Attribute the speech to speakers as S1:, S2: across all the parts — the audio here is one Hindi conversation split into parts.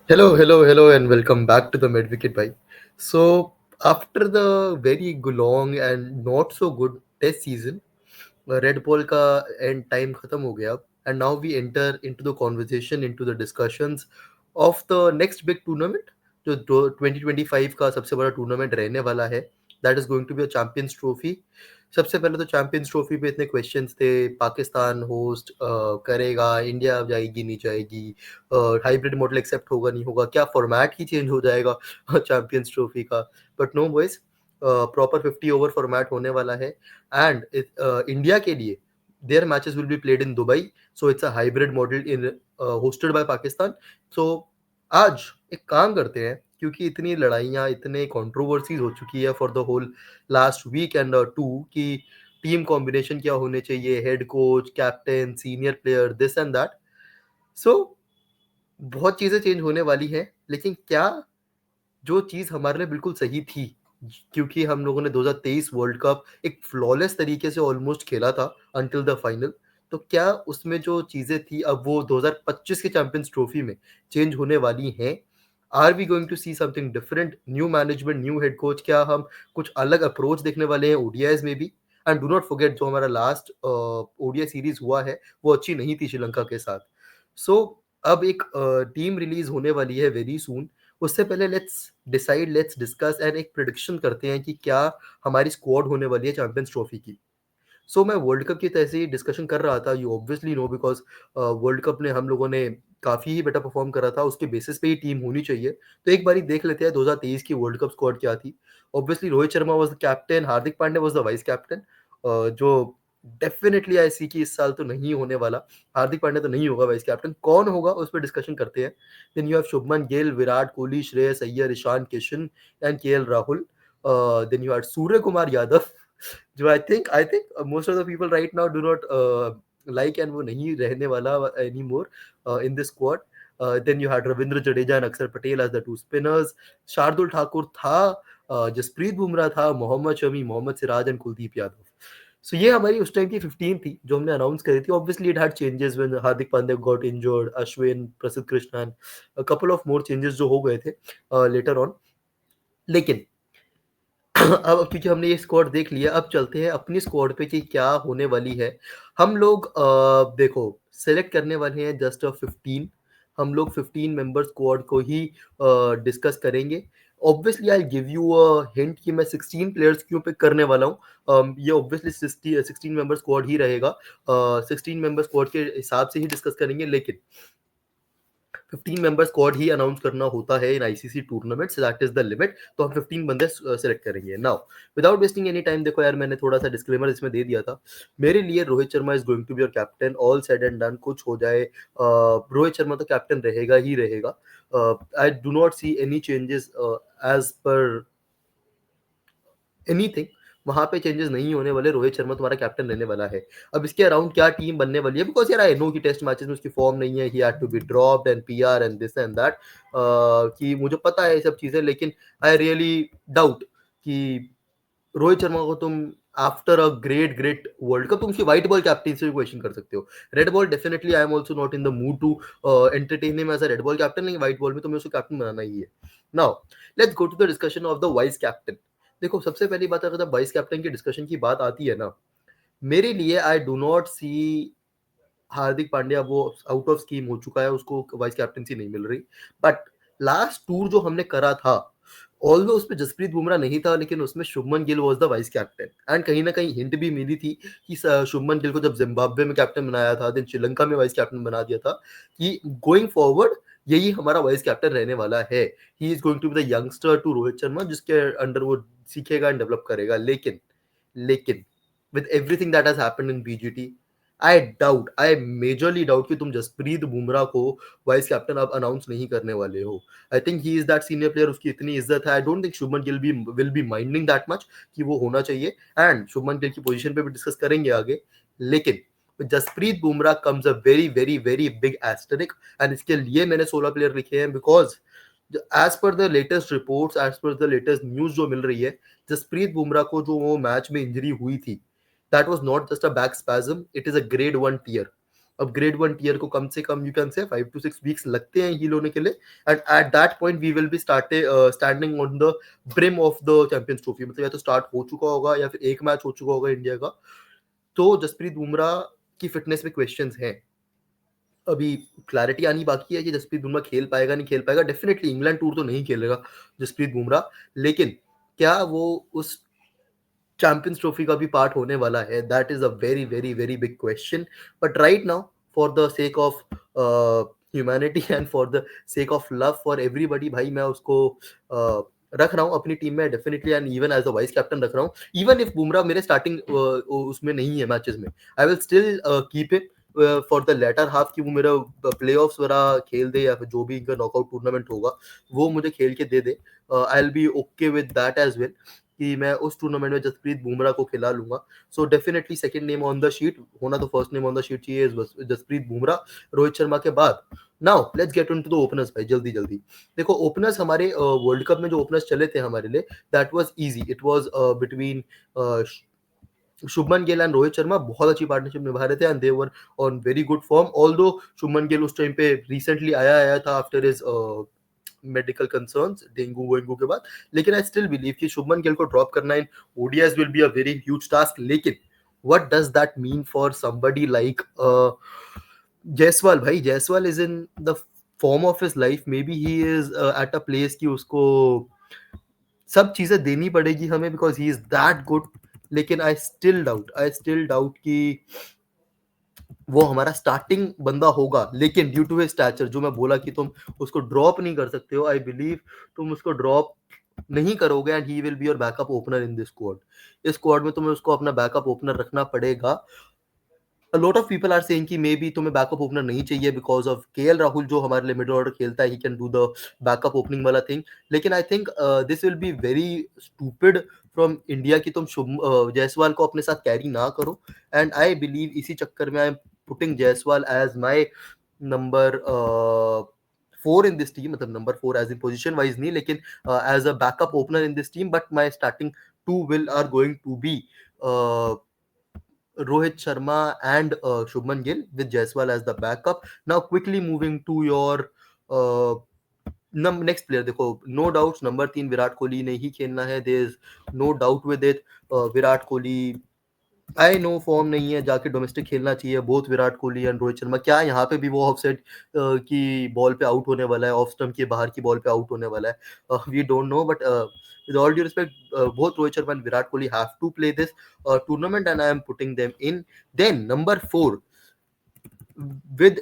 S1: Hello, and welcome back to the Midwicket Bhai. So, after the very long and not so good test season, red ball का एंड टाइम खत्म हो गया and now we enter into the conversation into the discussions of the next big tournament जो 2025 का सबसे बड़ा टूर्नामेंट रहने वाला है that is going to be a champions trophy. सबसे पहले तो चैंपियंस ट्रॉफी पे इतने क्वेश्चंस थे, पाकिस्तान होस्ट करेगा, इंडिया जाएगी नहीं जाएगी, हाइब्रिड मॉडल एक्सेप्ट होगा नहीं होगा, क्या फॉर्मेट ही चेंज हो जाएगा चैंपियंस ट्रॉफी का। But no boys, proper 50 over format होने वाला है and India के लिए their matches will be played in Dubai, so it's a hybrid model in hosted by Pakistan. So आज एक काम करते हैं, क्योंकि इतनी लड़ाइयाँ इतने कंट्रोवर्सीज हो चुकी है for the whole last week and too कि टीम कॉम्बिनेशन क्या होने चाहिए, head coach, captain, senior player, this and that. So बहुत चीज़ें चेंज होने वाली हैं, लेकिन क्या जो चीज़ हमारे लिए बिल्कुल सही थी, क्योंकि हम लोगों ने 2023 वर्ल्ड कप एक फ्लॉलेस तरीके से ऑलमोस्ट खेला था अंटिल द फाइनल, तो क्या उसमें जो चीज़ें थी अब वो 2025 के चैंपियंस ट्रॉफी में चेंज होने वाली हैं? Are we going to see something different, new management, new head coach, क्या हम कुछ अलग अप्रोच देखने वाले हैं ओडीआईज में भी? एंड डू नॉट फॉरगेट, जो हमारा लास्ट ओडीआई सीरीज हुआ है वो अच्छी नहीं थी श्रीलंका के साथ। सो अब एक टीम रिलीज होने वाली है वेरी सून। उससे पहले लेट्स डिस्कस एंड एक प्रिडिक्शन करते हैं कि क्या हमारी स्क्वाड होने वाली है चैंपियंस ट्रॉफी की। सो मैं वर्ल्ड कप की तैसे ही डिस्कशन कर रहा था, you obviously know, because world cup में हम लोगों ने काफ़ी ही बेटर परफॉर्म करा था, उसके बेसिस पे ही टीम होनी चाहिए। तो एक बारी देख लेते हैं 2023 की वर्ल्ड कप स्क्वाड क्या थी। Obviously Rohit Sharma was the captain, Hardik Pandya was the vice captain, जो डेफिनेटली आई सी कि इस साल तो नहीं होने वाला। हार्दिक पांड्या तो नहीं होगा वाइस कैप्टन, कौन होगा उस पर डिस्कशन करते हैं। Then you have Shubman Gill, Virat Kohli, Shreyas Iyer, Ishan Kishan and KL Rahul. Then you have Surya Kumar Yadav, जो I think most of the people right now do not like, and वो नहीं रहने वाला any more in this squad. Then you had Ravindra Jadeja and Axar Patel as the two spinners. Shardul Thakur था, जसप्रीत बुमराह था, मोहम्मद शमी, मोहम्मद सिराज एंड कुलदीप यादव। सो ये हमारी उस टाइम की 15 थी जो हमने अनाउंस करी थी। Obviously it had changes when Hardik Pandya got injured, Ashwin, Prasidh Krishnan, a couple of more changes जो हो गए थे लेटर ऑन। लेकिन अब क्योंकि हमने ये स्क्वाड देख लिया, अब चलते हैं अपनी स्क्वाड पे कि क्या होने वाली है। हम लोग देखो सेलेक्ट करने वाले हैं जस्ट 15। हम लोग 15 मेंबर स्क्वाड को ही डिस्कस करेंगे। Obviously I give you a hint कि मैं 16 प्लेयर्स क्यों पिक करने वाला हूँ। ये ऑब्वियसली 16 मेंबर स्क्वाड ही रहेगा, 16 मेंबर स्क्वाड के हिसाब से ही डिस्कस करेंगे। लेकिन 15 मेंबर स्क्वाड ही अनाउंस करना होता है इन ICC tournament, that is the limit. तो हम 15 बंदे सेलेक्ट करेंगे now without wasting any time. देखो यार, मैंने थोड़ा सा डिस्क्लेमर इसमें दे दिया था। मेरे लिए Rohit Sharma is going to be your captain, all said and done, कुछ हो जाए रोहित शर्मा तो कैप्टन रहेगा ही रहेगा। I do not see any changes as per anything. वहां पे चेंजेस नहीं होने वाले, रोहित शर्मा तुम्हारा कैप्टन रहने वाला है। अब इसके अराउंड क्या टीम बनने वाली है, बिकॉज यार आई नो कि टेस्ट मैचेस में उसकी फॉर्म नहीं है, he had to be dropped and PR and this and that, कि मुझे पता है ये सब चीजें, लेकिन आई रियली डाउट कि रोहित शर्मा को तुम after a great great world cup तुम उसकी व्हाइट बॉल कैप्टन से भी क्वेश्चन कर सकते हो। Red ball definitely I am also not in the mood to entertain him as a red ball captain, लेकिन व्हाइट बॉल में तुम्हें उसको कैप्टन बनाना ही है। Now let's go to the discussion of the vice captain. देखो सबसे पहली बात, अगर वाइस कैप्टन की डिस्कशन की बात आती है ना, मेरे लिए आई डू नॉट सी हार्दिक पांड्या, वो आउट ऑफ स्कीम हो चुका है, उसको वाइस कैप्टनसी नहीं मिल रही। बट लास्ट टूर जो हमने करा था, ऑल्दो उसमें जसप्रीत बुमराह नहीं था, लेकिन उसमें Shubman Gill was the vice captain, and कहीं ना कहीं हिंट भी मिली थी कि शुभमन गिल को जब जिम्बाब्वे में कैप्टन बनाया था, देन श्रीलंका में वाइस कैप्टन बना दिया था, कि गोइंग फॉरवर्ड यही हमारा वाइस कैप्टन रहने वाला है। He is going to be the youngster to Rohit Sharma, जिसके अंडर वो सीखेगा एंड डेवलप करेगा। लेकिन with everything that has happened in BGT, I majorly doubt कि तुम जसप्रीत बुमराह को वाइस कैप्टन अब अनाउंस नहीं करने वाले हो। I think he is that senior player, उसकी इतनी इज्जत है, I don't think Shubman Gill be will be minding that much कि वो होना चाहिए। एंड शुभमन गिल की पोजीशन पे भी डिस्कस करेंगे आगे। लेकिन Jasprit Bumrah comes a very very very big asterisk, and इसके लिए मैंने 16 प्लेयर लिखे हैं, because as per the latest reports, as per the latest news जो मिल रही है, जसप्रीत बुमराह को जो मैच में इंजरी हुई थी, that was not just a back spasm, it is a grade 1 tear. अब ग्रेड 1 टियर को कम से कम you can say 5 to 6 weeks लगते हैं हील होने के लिए, and at that point we will be standing on the brim of the champions trophy. मतलब या तो स्टार्ट हो चुका होगा या फिर एक मैच हो चुका होगा इंडिया का। तो जसप्रीत बुमराह की फिटनेस में क्वेश्चंस हैं। अभी क्लैरिटी आनी बाकी है कि जसप्रीत बुमराह खेल पाएगा नहीं खेल पाएगा। डेफिनेटली इंग्लैंड टूर तो नहीं खेलेगा जसप्रीत बुमराह, लेकिन क्या वो उस चैंपियंस ट्रॉफी का भी पार्ट होने वाला है, that is a very very very big question. But right now, for the sake of humanity and for the sake of love for everybody, भाई मैं उसको रख रहा हूँ अपनी टीम में definitely, and even as a vice captain रख रहा हूँ। इवन इफ बुमराह मेरे स्टार्टिंग उसमें नहीं है मैचेस में, I will still keep it for the latter half, कि वो मेरा प्ले ऑफ वगैरह खेल दे या फिर जो भी इनका नॉकआउट टूर्नामेंट होगा वो मुझे खेल के दे दे। I will be okay with that as well, कि मैं उस टूर्नामेंट में जसप्रीत बुमराह को खिला लूंगा। So definitely second name on the sheet होना तो first name on the sheet चाहिए जसप्रीत बुमराह रोहित शर्मा के बाद। Now let's get into the openers भाई, जल्दी जल्दी। देखो ओपनर्स हमारे वर्ल्ड कप में जो ओपनर्स चले थे हमारे लिए, that was easy. It was between Shubman Gill and Rohit Sharma. बहुत अच्छी पार्टनरशिप निभा रहे थे and they were on very good form. Although Shubman Gill उस टाइम पे रिसेंटली आया था after his medical concerns dengue वेंगू के बाद, लेकिन आई स्टिल बिलीव कि शुभमन गिल को ड्रॉप करना in ODIs will be a very huge task. लेकिन what does that mean for somebody like Jaiswal? भाई Jaiswal is in the form of his life, maybe he is at a place कि उसको सब चीजें देनी पड़ेगी हमें because he is that good. लेकिन आई स्टिल डाउट कि वो हमारा स्टार्टिंग बंदा होगा। लेकिन ड्यू टू हिज स्टैचर, जो मैं बोला कि तुम उसको ड्रॉप नहीं कर सकते हो, आई बिलीव तुम उसको ड्रॉप नहीं करोगे and he will be your backup opener in this squad. इस स्क्वाड में तुम्हें उसको अपना बैकअप ओपनर रखना पड़ेगा। A lot of people are saying कि मे बी तुम्हें बैकअप ओपनर नहीं चाहिए बिकॉज ऑफ केएल राहुल जो हमारे लिए मिडल ऑर्डर खेलता है, he can do the backup opening वाला थिंग। लेकिन I think this will be very stupid from India कि तुम जायसवाल को अपने साथ कैरी ना करो। एंड आई बिलीव इसी चक्कर में I am putting Jaiswal as my number 4 in this team. मतलब number 4 as in position wise नहीं, लेकिन as a backup opener in this team. But my starting two will are going to be Rohit Sharma and Shubman Gill with Jaiswal as the backup. Now, quickly moving to your uh, next player, देखो no doubts number 3 Virat Kohli ने ही खेलना है। There is no doubt with it. Virat Kohli I know form नहीं है, जाके डोमेस्टिक खेलना चाहिए। बोथ विराट कोहली एंड रोहित शर्मा, क्या यहाँ पे भी वो ऑफ साइड की बॉल पे आउट होने वाला है, ऑफ स्टंप के बाहर की बॉल पे आउट होने वाला है? We don't know, but with all due respect, both Rohit Sharma and Virat Kohli have to play this tournament, and I am putting them in. Then number 4 with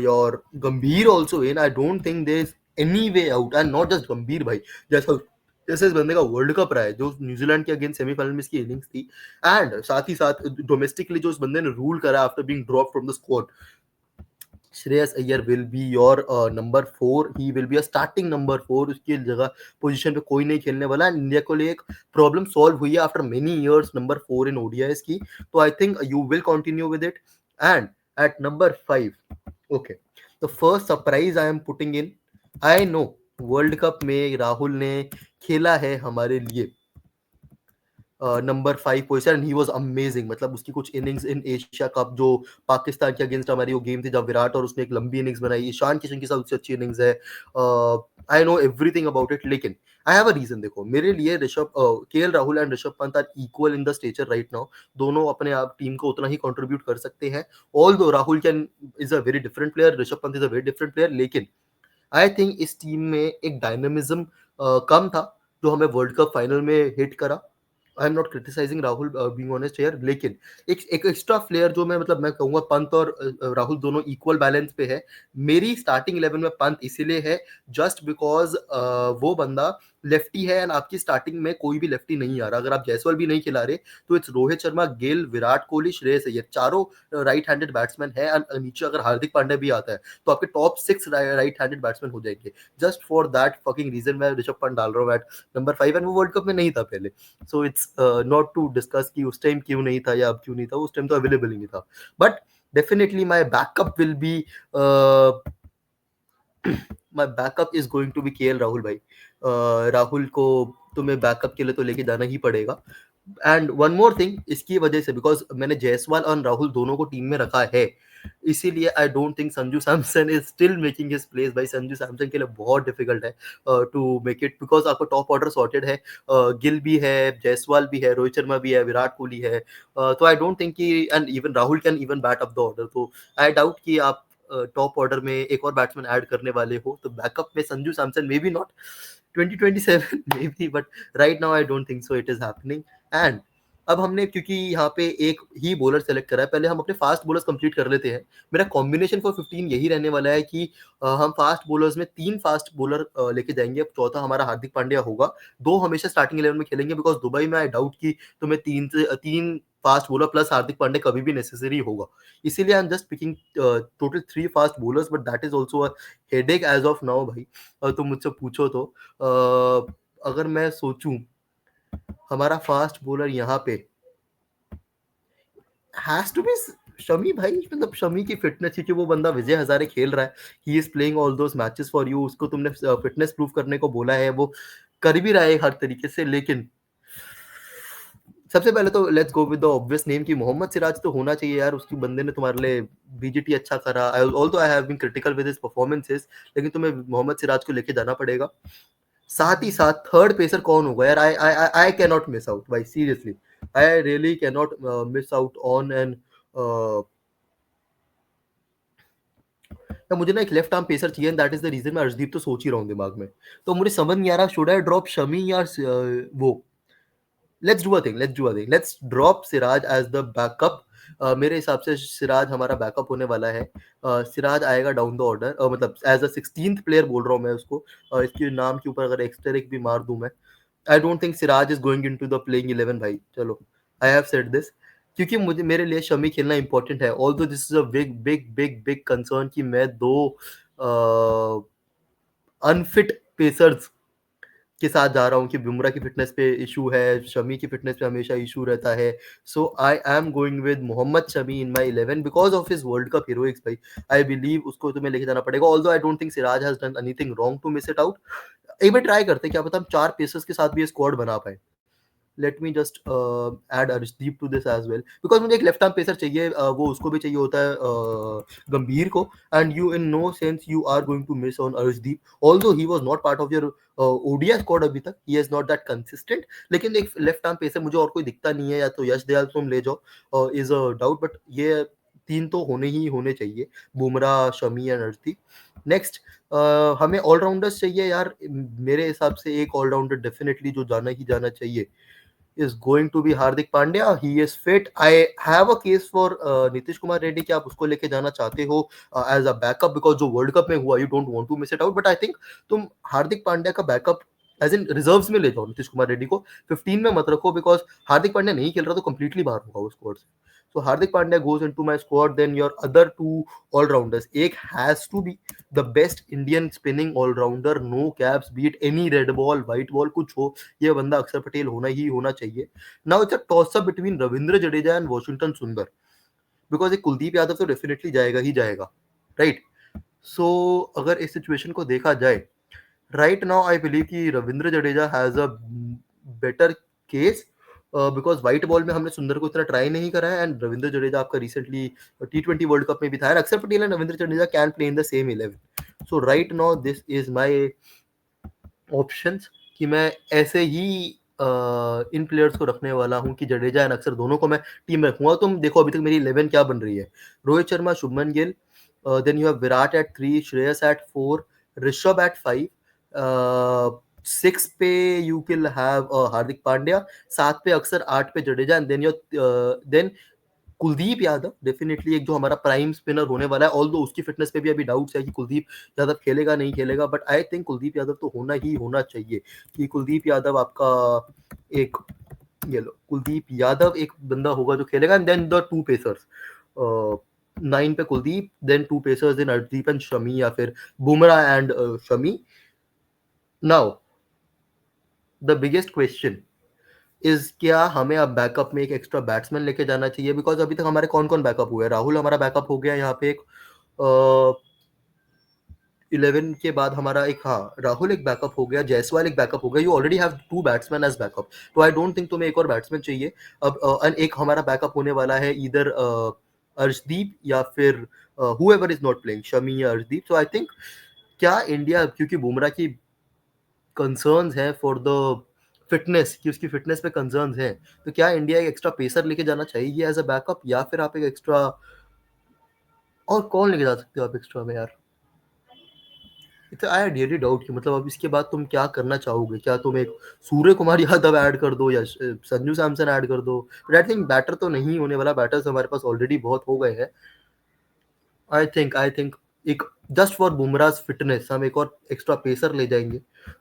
S1: your Gambhir also in. I don't think there's any way out, and not just Gambhir भाई, जैसा जैसे इस बंदे का वर्ल्ड कप रहा है, जो न्यूजीलैंड के अगेंस्ट सेमीफाइनल में इसकी इनिंग्स थी, एंड साथ ही साथ डोमेस्टिकली जो इस बंदे ने रूल करा after being drop from the squad, Shreyas Iyer will be your number 4। He will be a starting number 4। उसकी जगह पोजीशन पे कोई नहीं खेलने वाला। इंडिया को लिए एक प्रॉब्लम सॉल्व हुई है after many years number 4 in ODIs की, तो I think you will continue with it. And at number 5, okay, the first surprise I am putting in. I know world cup में राहुल ने खेला है हमारे लिए number 5 position, he was amazing. मतलब उसकी कुछ इनिंग्स इन एशिया कप जो पाकिस्तान के अगेंस्ट हमारी वो गेम थी जब विराट और उसने एक लंबी इनिंग्स बनाई, ईशान किशन की सबसे अच्छी इनिंग्स है। I know everything about it, लेकिन आई हैव अ रीजन। देखो मेरे लिए Rishabh KL Rahul and Rishabh Pant are equal in the stature right now. दोनों अपने आप टीम को उतना ही कंट्रीब्यूट कर सकते हैं। Although Rahul can is a very different player, Rishabh Pant is a very different player, लेकिन आई थिंक इस टीम में एक डायनामिज्म कम था जो हमें वर्ल्ड कप फाइनल में हिट करा। I am not criticising Rahul being honest here, लेकिन एक एक्स्ट्रा फ्लेयर जो मैं कहूंगा पंत और राहुल दोनों इक्वल बैलेंस पे है। मेरी स्टार्टिंग 11 में पंत इसीलिए है जस्ट बिकॉज वो बंदा लेफ्टी है एंड आपकी स्टार्टिंग में कोई भी लेफ्टी नहीं आ रहा। अगर आप जायसवाल भी नहीं खिला रहे तो इट्स रोहित शर्मा, गिल, विराट कोहली, श्रेयस अय्यर, चारों राइट हैंडेड बैट्समैन है। नीचे अगर हार्दिक पांड्या भी आता है तो आपके टॉप 6 राइट हैंडेड बैट्समैन हो जाएंगे। Just for that fucking reason मैं ऋषभ पंत डाल रहा हूँ एट नंबर 5, एंड वो वर्ल्ड कप में नहीं था पहले। So it's not to discuss कि उस टाइम क्यों नहीं था या अब क्यों नहीं था, उस टाइम तो अवेलेबल ही नहीं था। But definitely my backup will be my backup is going to be KL Rahul भाई। राहुल को तुम्हें बैकअप के लिए तो लेके जाना ही पड़ेगा। एंड वन मोर थिंग, इसकी वजह से बिकॉज मैंने जायसवाल और राहुल दोनों को टीम में रखा है, इसीलिए आई don't think Sanju Samson is still making his place. भाई संजू सैमसन के लिए बहुत डिफिकल्ट है टू मेक इट, बिकॉज आपका टॉप ऑर्डर सॉर्टेड है। गिल भी है, जायसवाल भी है, रोहित शर्मा भी है, विराट कोहली है। तो आई डोंट थिंक कि and even Rahul can even bat up the order. तो आई डाउट कि आप टॉप ऑर्डर में एक और बैट्समैन ऐड करने वाले हो। तो बैकअप में Sanju Samson may be not 2027 may be, but right now I don't think so it is happening. And अब हमने क्योंकि यहाँ पे एक ही बॉलर सेलेक्ट करा है, पहले हम अपने फास्ट बॉलर्स कंप्लीट कर लेते हैं। मेरा कॉम्बिनेशन फॉर 15 यही रहने वाला है कि हम फास्ट बॉलर्स में 3 फास्ट बॉलर लेके जाएंगे। चौथा हमारा हार्दिक पांड्या होगा। 2 हमेशा स्टार्टिंग 11 में खेलेंगे, बिकॉज दुबई में आई डाउट कि तुम्हें 3 fast bowler plus Hardik Pandya कभी भी नेसेसरी होगा। इसीलिए I am just picking total 3 fast bowlers, but that is also a headache as of now भाई। तुम मुझसे पूछो तो अगर मैं सोचूं, हमारा फास्ट बॉलर यहाँ पे हैज टू बी शमी भाई। मतलब शमी की फिटनेस, क्योंकि वो बंदा विजय हजारे खेल रहा है, he is playing all those matches for you. उसको तुमने फिटनेस प्रूव करने को बोला है, वो कर भी रहा है हर तरीके से। लेकिन सबसे पहले तो let's go with the obvious name कि मोहम्मद सिराज तो होना चाहिए यार। उसकी बंदे ने तुम्हारे लिए बीजीटी अच्छा करा। Although I have been critical with his performances, लेकिन तुम्हें मोहम्मद सिराज को लेके जाना पड़ेगा। साथ ही साथ थर्ड पेसर कौन होगा यार? I can not miss out भाई, seriously I really can not miss out on an मुझे ना एक लेफ्ट आर्म पेसर चाहिए, दैट इज द रीजन मैं अर्शदीप तो सोच ही रहा हूँ दिमाग में। तो मुझे समझ नहीं आ रहा, शुड आई ड्रॉप शमी या वो let's drop Siraj as the backup. मेरे हिसाब से सिराज हमारा बैकअप होने वाला है। सिराज आएगा डाउन द ऑर्डर, मतलब एज अ 16th प्लेयर बोल रहा हूँ मैं उसको। इसके नाम के ऊपर अगर एक्सटेरिक भी मार दूं मैं, आई don't think Siraj is going into the playing 11 भाई। चलो, आई हैव सेड दिस, क्योंकि मुझे मेरे लिए शमी खेलना इंपॉर्टेंट है। Although this is a big big big big concern कि मैं दो अनफिट पेसर्स के साथ जा रहा हूँ, कि बुमराह की फिटनेस पे इशू है, शमी की फिटनेस पे हमेशा इशू रहता है। So I am going with Mohammed Shami in my 11 because of his world cup heroics भाई। आई बिलीव उसको तुम्हें लेके जाना पड़ेगा। Although I don't think Siraj has done anything wrong to miss it out. एक बार ट्राई करते हैं, क्या पता हम 4 पेसर्स के साथ भी ये स्क्वाड बना पाए। Let me just add Arshdeep to this as well, because मुझे एक लेफ्ट आर्म पेसर चाहिए। वो उसको भी चाहिए होता है गंभीर को। And you in no sense you are going to miss on Arshdeep, although he was not part of your ODI squad अभी तक, he is not that consistent. लेकिन एक लेफ्ट आर्म पेसर मुझे और कोई दिखता नहीं है, या तो यश दयाल तुम ले जाओ, इज अ डाउट, बट ये 3 तो होने ही होने चाहिए, बुमराह, शमी एंड अर्शदीप। नेक्स्ट, हमें ऑलराउंडर्स चाहिए यार। मेरे हिसाब से एक ऑलराउंडर डेफिनेटली जो जाना ही जाना चाहिए is going to be Hardik Pandya. He is fit. I have a case for Nitish Kumar Reddy कि आप उसको लेके जाना चाहते हो as a backup, because जो वर्ल्ड कप में हुआ, you don't want to miss it out. But I think तुम हार्दिक पांड्या का बैकअप एज इन रिजर्व्स में ले जाओ। नीतीश कुमार रेड्डी को 15 में मत रखो, बिकॉज हार्दिक पांड्या नहीं खेल रहा तो कंप्लीटली बाहर होगा वो स्क्वाड से। So Hardik Pandya goes into my squad, then your other 2 allrounders. एक has to be the best Indian spinning allrounder, no caps, beat any red ball white ball कुछ हो, ये बंदा अक्षर पटेल होना ही होना चाहिए। Now it's a toss up between Ravindra Jadeja and Washington सुंदर, बिकॉज एक कुलदीप यादव तो डेफिनेटली जाएगा ही जाएगा, राइट? सो अगर इस सिचुएशन को देखा जाए, राइट नाउ आई बिलीव कि Ravindra Jadeja has a better case, because white ball में हमने सुंदर को इतना ट्राई नहीं करा है, एंड रविंद्र जडेजा आपका रिसेंटली T20 वर्ल्ड कप में भी था, अक्षर Patel and Ravindra Jadeja can play in the same 11। So right now this is my options कि मैं ऐसे ही इन प्लेयर्स को रखने वाला हूँ कि जडेजा एंड अक्सर दोनों को मैं टीम में रखूंगा। तुम देखो अभी तक मेरी 11 क्या बन रही है। Rohit Sharma, Shubman Gill, then you have Virat at 3, Shreyas at 4, Rishabh at 5, 6 पे you can have Hardik Pandya, 7 पे अक्सर, 8 पे Jadeja, and then your then Kuldeep Yadav definitely एक जो हमारा प्राइम स्पिनर होने वाला है। ऑल्दो उसकी फिटनेस पे भी अभी डाउट्स है कि कुलदीप यादव खेलेगा नहीं खेलेगा, but I think Kuldeep Yadav तो होना ही होना चाहिए। कि कुलदीप यादव आपका एक, ये लो, कुलदीप यादव एक बंदा होगा जो खेलेगा। एंड देन द 2 पेसर्स, 9 पे Kuldeep, then 2 pacers in Arshdeep and Shami, या फिर Bumrah and Shami. Now the biggest question is, क्या हमें अब बैकअप में एक एक्स्ट्रा बैट्समैन लेके जाना चाहिए? बिकॉज अभी तक हमारे कौन कौन बैकअप हुए हैं? राहुल हमारा बैकअप हो गया यहाँ पे एक 11 के बाद हमारा एक, हाँ, राहुल एक बैकअप हो गया, जायसवाल एक बैकअप हो गया। You already have 2 batsman as backup, तो आई डोंट थिंक तुम्हें एक और बैट्समैन चाहिए अब। एक हमारा बैकअप होने वाला है इधर अर्शदीप या फिर whoever is not playing, Shami या अर्शदीप. So I think क्या इंडिया, क्योंकि बुमराह की कंसर्न्स हैं फॉर द फिटनेस, कि उसकी फिटनेस पे कंसर्न्स हैं, तो क्या इंडिया एक एक्स्ट्रा पेसर लेके जाना चाहिए एज अ बैकअप, या फिर आप एक एक्स्ट्रा, और कौन लेके जा सकते हो आप एक्स्ट्रा में यार? इट्स आई रियली डाउट कि मतलब अब इसके बाद तुम क्या करना चाहोगे? क्या तुम एक सूर्य कुमार यादव ऐड कर दो या संजू सैमसन ऐड कर दो? बट आई थिंक बैटर तो नहीं होने वाला, बैटर्स हमारे पास ऑलरेडी बहुत हो गए हैं. आई थिंक एक जस्ट फॉर बुमराह फिटनेस हम एक और एक्स्ट्रा पेसर ले जाएंगे,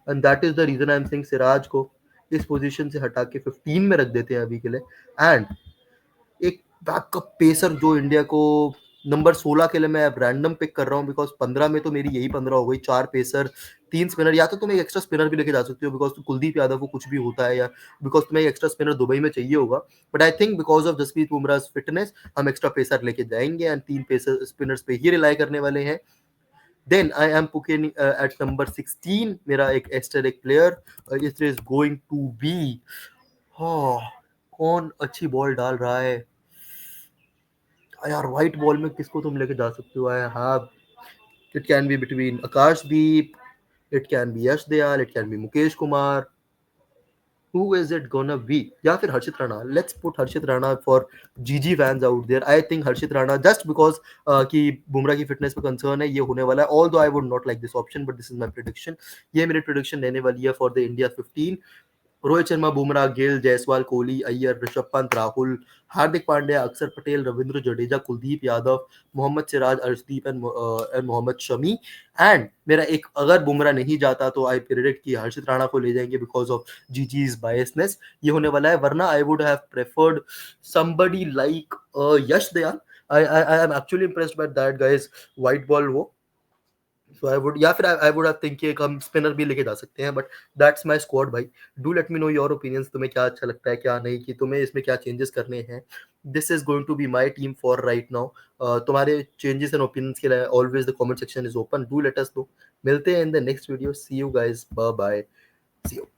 S1: and that is the reason I am saying Siraj को इस पोजीशन से हटा के 15 में रख देते हैं अभी के लिए. एंड एक बैकअप पेसर जो इंडिया को नंबर 16 के लिए मैं अब रैंडम पिक कर रहा हूँ, बिकॉज 15 में तो मेरी यही 15 हो गई, 4 पेसर 3 स्पिनर, या तो तुम एक एक्स्ट्रा स्पिनर भी लेके जा सकते हो बिकॉज कुलदीप यादव को कुछ भी होता है, या बिकॉज तुम्हें एक एक्स्ट्रा स्पिनर दुबई में चाहिए होगा. But I think because of Jasprit Bumrah fitness हम एक्स्ट्रा पेसर लेके जाएंगे एंड 3 पेसर स्पिनर्स पे ही रिलाई करने वाले हैं. Then I am picking at number 16 मेरा एक asterisk player, it is going to be, कौन अच्छी बॉल डाल रहा है यार? व्हाइट बॉल में किसको तुम लेके जा सकते हो? I have, it can be between Akashdeep, it can be Yash Dayal, it can be Mukesh Kumar. Who is it gonna be? या फिर हर्षित Rana. Let's put Harshit Rana for GG fans out there. I think Harshit Rana just because कि बुमराह की फिटनेस पे कंसर्न है, ये होने वाला है. Although I would not like this option, but this is my prediction. ये मेरी prediction रहने वाली है for the India 15. Rohit Sharma, Bumrah, Gill, Jaiswal, Kohli, Iyer, Rishabh Pant, Rahul, Hardik Pandya, अक्षर पटेल, रविंद्र जडेजा, कुलदीप यादव, मोहम्मद सिराज, अर्शदीप एंड मोहम्मद शमी. एंड मेरा एक, अगर बुमराह नहीं जाता तो आई प्रेडिक्ट कि हर्षित राणा को ले जाएंगे बिकॉज ऑफ जीजी's बायसनेस. ये होने वाला है, वरना I would have preferred somebody like Yash Dayal. I am actually impressed by that guy's white ball वो. सो आई वुड, या फिर आई वुड हैव थिंक कि एक हम स्पिनर भी लेके जा सकते हैं. बट दैट्स माय स्क्वाड भाई. Do let me know your opinions, तुम्हें क्या अच्छा लगता है, क्या नहीं, कि तुम्हें इसमें क्या चेंजेस करने हैं. This is going to be my team for right now. तुम्हारे चेंजेस एंड ओपिनियंस के लिए always the comment section is open. Do let us know. मिलते हैं in the next video. See you guys, bye bye. See you.